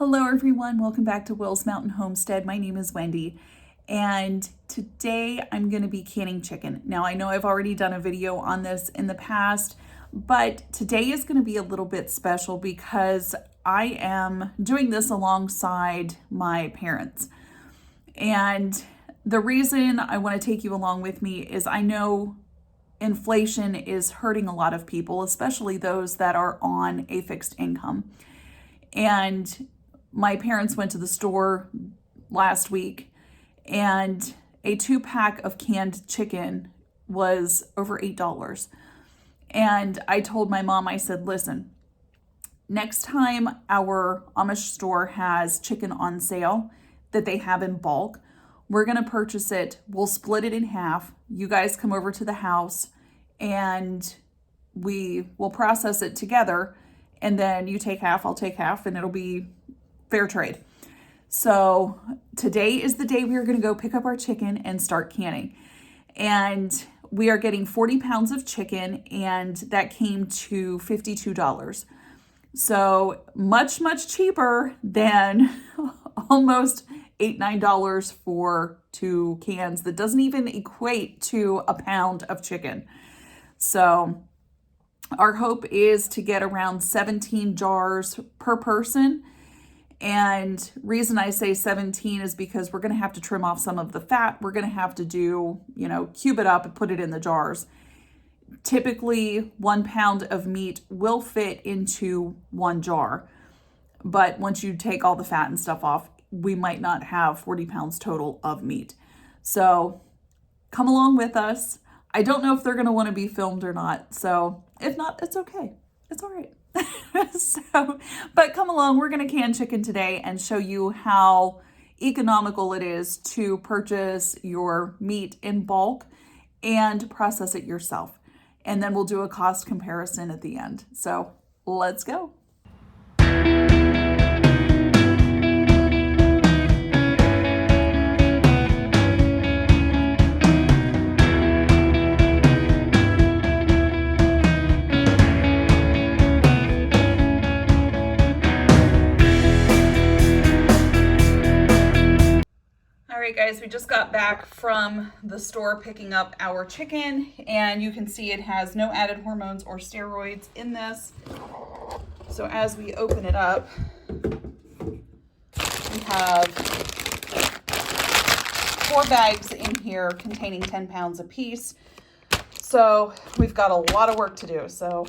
Hello everyone, welcome back to Will's Mountain Homestead. My name is Wendy and today I'm going to be canning chicken. Now I know I've already done a video on this in the past, but today is going to be a little bit special because I am doing this alongside my parents. And the reason I want to take you along with me is I know inflation is hurting a lot of people, especially those that are on a fixed income. And my parents went to the store last week and a 2-pack of canned chicken was over $8. And I told my mom, I said, listen, next time our Amish store has chicken on sale that they have in bulk, we're going to purchase it. We'll split it in half. You guys come over to the house and we will process it together. And then you take half, I'll take half, and it'll be fair trade. So today is the day we are going to go pick up our chicken and start canning. And we are getting 40 pounds of chicken, and that came to $52. So much, much cheaper than almost $8, $9 for 2 cans. That doesn't even equate to a pound of chicken. So our hope is to get around 17 jars per person. And reason I say 17 is because we're going to have to trim off some of the fat. We're going to have to do, cube it up and put it in the jars. Typically 1 pound of meat will fit into 1 jar. But once you take all the fat and stuff off, we might not have 40 pounds total of meat. So come along with us. I don't know if they're going to want to be filmed or not. So if not, it's okay. It's all right. But come along. We're going to can chicken today and show you how economical it is to purchase your meat in bulk and process it yourself. And then we'll do a cost comparison at the end. So let's go. Guys, we just got back from the store picking up our chicken, and you can see it has no added hormones or steroids in this. So as we open it up, we have 4 bags in here containing 10 pounds apiece. So we've got a lot of work to do, so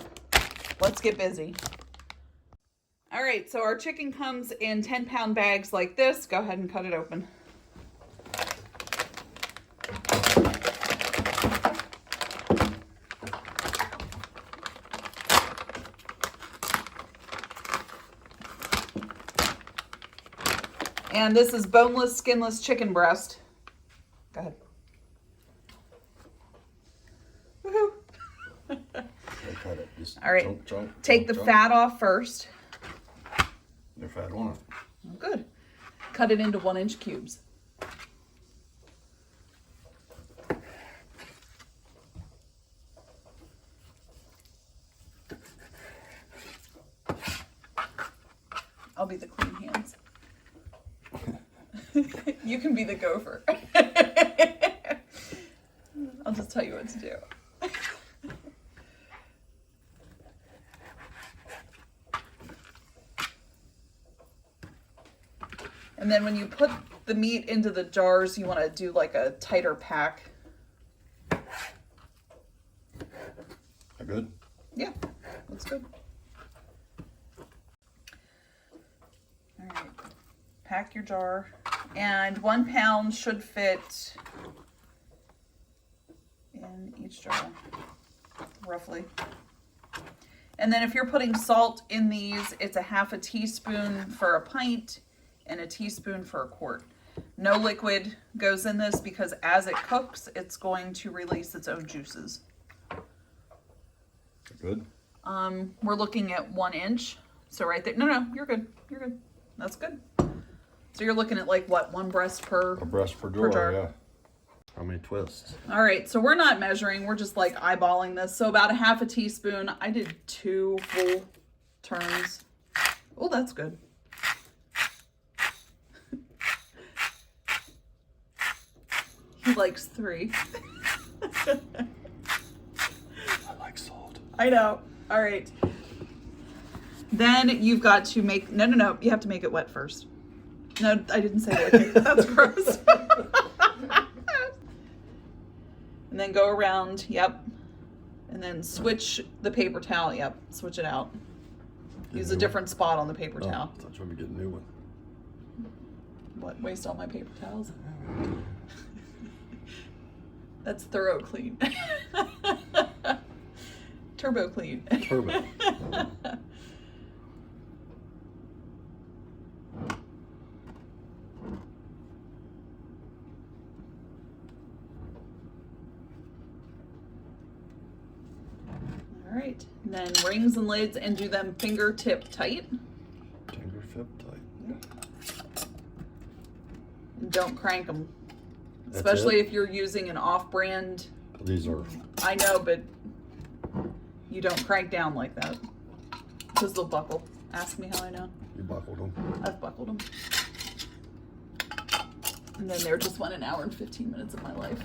let's get busy. All right, so our chicken comes in 10-pound bags like this. Go ahead and cut it open. And this is boneless, skinless chicken breast. Go ahead. Woohoo! All right, take the fat off first. The fat on it. Oh, good. Cut it into 1-inch cubes. I'll be the clean hands. You can be the gopher. I'll just tell you what to do. And then when you put the meat into the jars, you want to do like a tighter pack. Good? Yeah, looks good. All right, pack your jar. And 1 pound should fit in each jar, roughly. And then if you're putting salt in these, it's a ½ teaspoon for a pint and a teaspoon for a quart. No liquid goes in this because as it cooks, it's going to release its own juices. Good? We're looking at 1 inch. So right there, no, you're good. You're good. That's good. So you're looking at like what, 1 breast per jar, yeah. How many twists? All right, so we're not measuring. We're just like eyeballing this. So about a ½ teaspoon. I did 2 full turns. Oh, that's good. He likes 3. I like salt. I know. All right. Then you've got to make, no. You have to make it wet first. No, I didn't say that. That's gross. And then go around, yep. And then switch the paper towel, yep. Switch it out. Use a different spot on the paper towel. I thought you were getting a new one. What, waste all my paper towels? That's thorough clean. Turbo clean. Turbo. All right, and then rings and lids and do them fingertip tight. Fingertip tight. And don't crank them. That's Especially it? if you're using an off-brand. These are. I know, but you don't crank down like that because they'll buckle. Ask me how I know. You buckled them. I've buckled them. And then they're just 1 hour and 15 minutes of my life.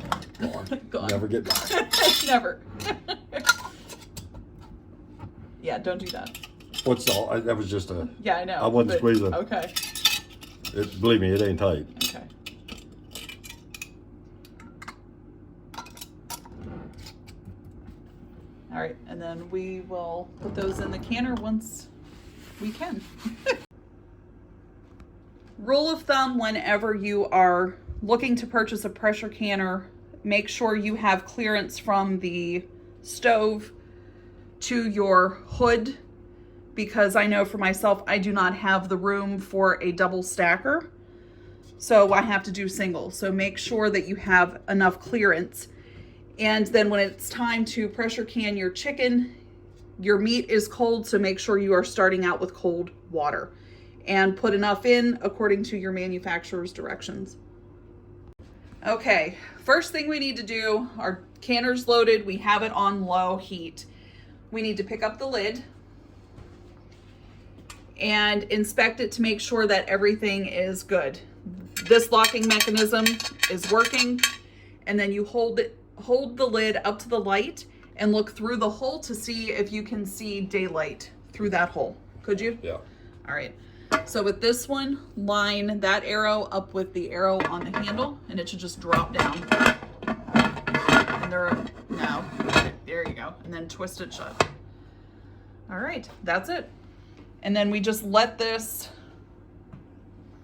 Gone. Never get back. Never. Yeah, don't do that. What's all? That was just a. Yeah, I know. I wasn't squeezing. Okay. Believe me, it ain't tight. Okay. All right, and then we will put those in the canner once we can. Rule of thumb, whenever you are looking to purchase a pressure canner, make sure you have clearance from the stove to your hood, because I know for myself, I do not have the room for a double stacker. So I have to do single. So make sure that you have enough clearance. And then when it's time to pressure can your chicken, your meat is cold, so make sure you are starting out with cold water. And put enough in according to your manufacturer's directions. Okay, first thing we need to do, our canner's loaded, we have it on low heat. We need to pick up the lid and inspect it to make sure that everything is good. This locking mechanism is working, and then you hold the lid up to the light and look through the hole to see if you can see daylight through that hole. Could you? Yeah. All right. So with this one, line that arrow up with the arrow on the handle, and it should just drop down. And there you go. And then twist it shut. All right, that's it. And then we just let this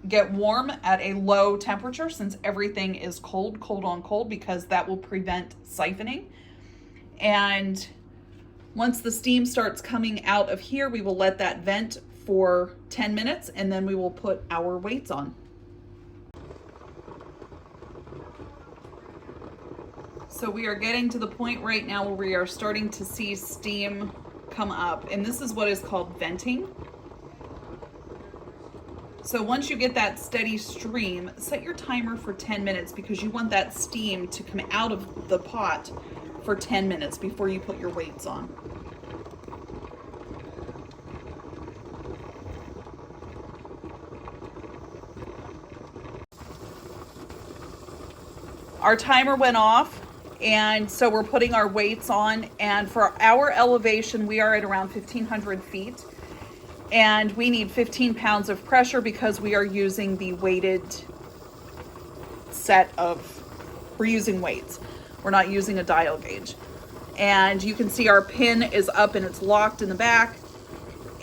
get warm at a low temperature, since everything is cold on cold, because that will prevent siphoning. And once the steam starts coming out of here, we will let that vent for 10 minutes, and then we will put our weights on. So we are getting to the point right now where we are starting to see steam come up, and this is what is called venting. So once you get that steady stream, set your timer for 10 minutes, because you want that steam to come out of the pot for 10 minutes before you put your weights on. Our timer went off, and so we're putting our weights on, and for our elevation, we are at around 1,500 feet, and we need 15 pounds of pressure because we are using the weighted set of, we're using weights. We're not using a dial gauge. And you can see our pin is up and it's locked in the back,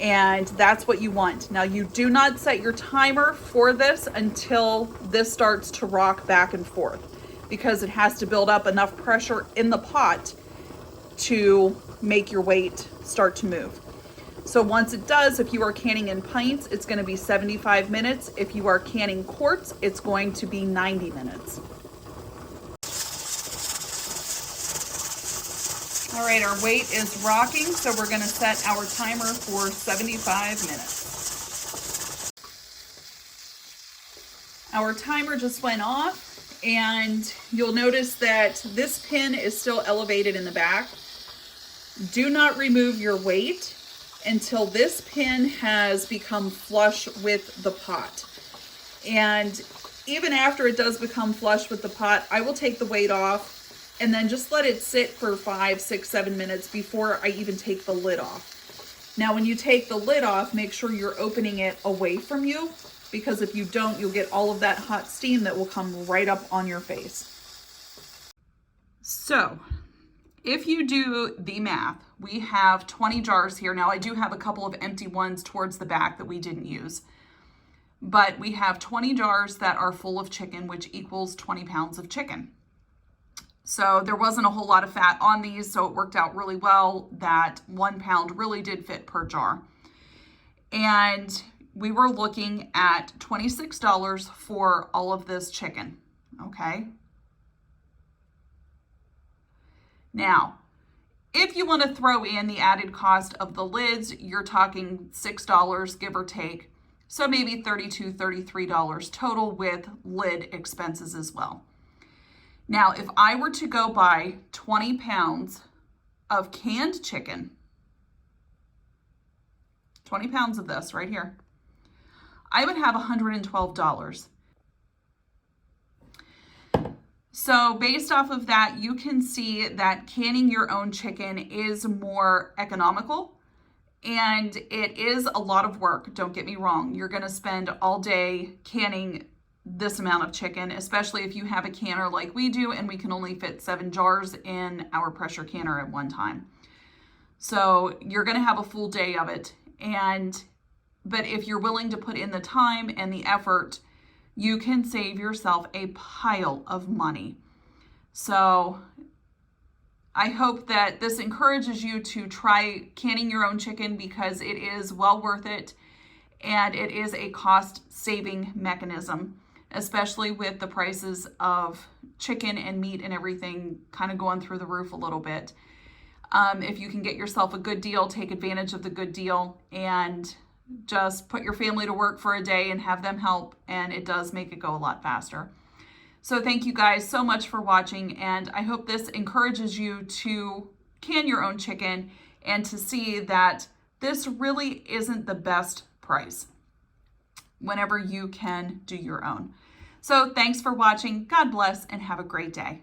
and that's what you want. Now, you do not set your timer for this until this starts to rock back and forth, because it has to build up enough pressure in the pot to make your weight start to move. So once it does, if you are canning in pints, it's going to be 75 minutes. If you are canning quarts, it's going to be 90 minutes. All right, our weight is rocking, so we're going to set our timer for 75 minutes. Our timer just went off. And you'll notice that this pin is still elevated in the back. Do not remove your weight until this pin has become flush with the pot. And even after it does become flush with the pot, I will take the weight off and then just let it sit for 5, 6, 7 minutes before I even take the lid off. Now, when you take the lid off, make sure you're opening it away from you, because if you don't, you'll get all of that hot steam that will come right up on your face. So, if you do the math, we have 20 jars here. Now, I do have a couple of empty ones towards the back that we didn't use. But we have 20 jars that are full of chicken, which equals 20 pounds of chicken. So there wasn't a whole lot of fat on these, so it worked out really well that 1 pound really did fit per jar. And we were looking at $26 for all of this chicken, okay? Now, if you want to throw in the added cost of the lids, you're talking $6, give or take. So maybe $32, $33 total with lid expenses as well. Now, if I were to go buy 20 pounds of canned chicken, 20 pounds of this right here, I would have $112. So based off of that, you can see that canning your own chicken is more economical. And it is a lot of work, don't get me wrong. You're gonna spend all day canning this amount of chicken, especially if you have a canner like we do, and we can only fit 7 jars in our pressure canner at one time. So you're gonna have a full day of it. But if you're willing to put in the time and the effort, you can save yourself a pile of money. So I hope that this encourages you to try canning your own chicken, because it is well worth it and it is a cost-saving mechanism, especially with the prices of chicken and meat and everything kind of going through the roof a little bit. If you can get yourself a good deal, take advantage of the good deal and just put your family to work for a day and have them help, and it does make it go a lot faster. So thank you guys so much for watching, and I hope this encourages you to can your own chicken and to see that this really isn't the best price whenever you can do your own. So thanks for watching. God bless and have a great day.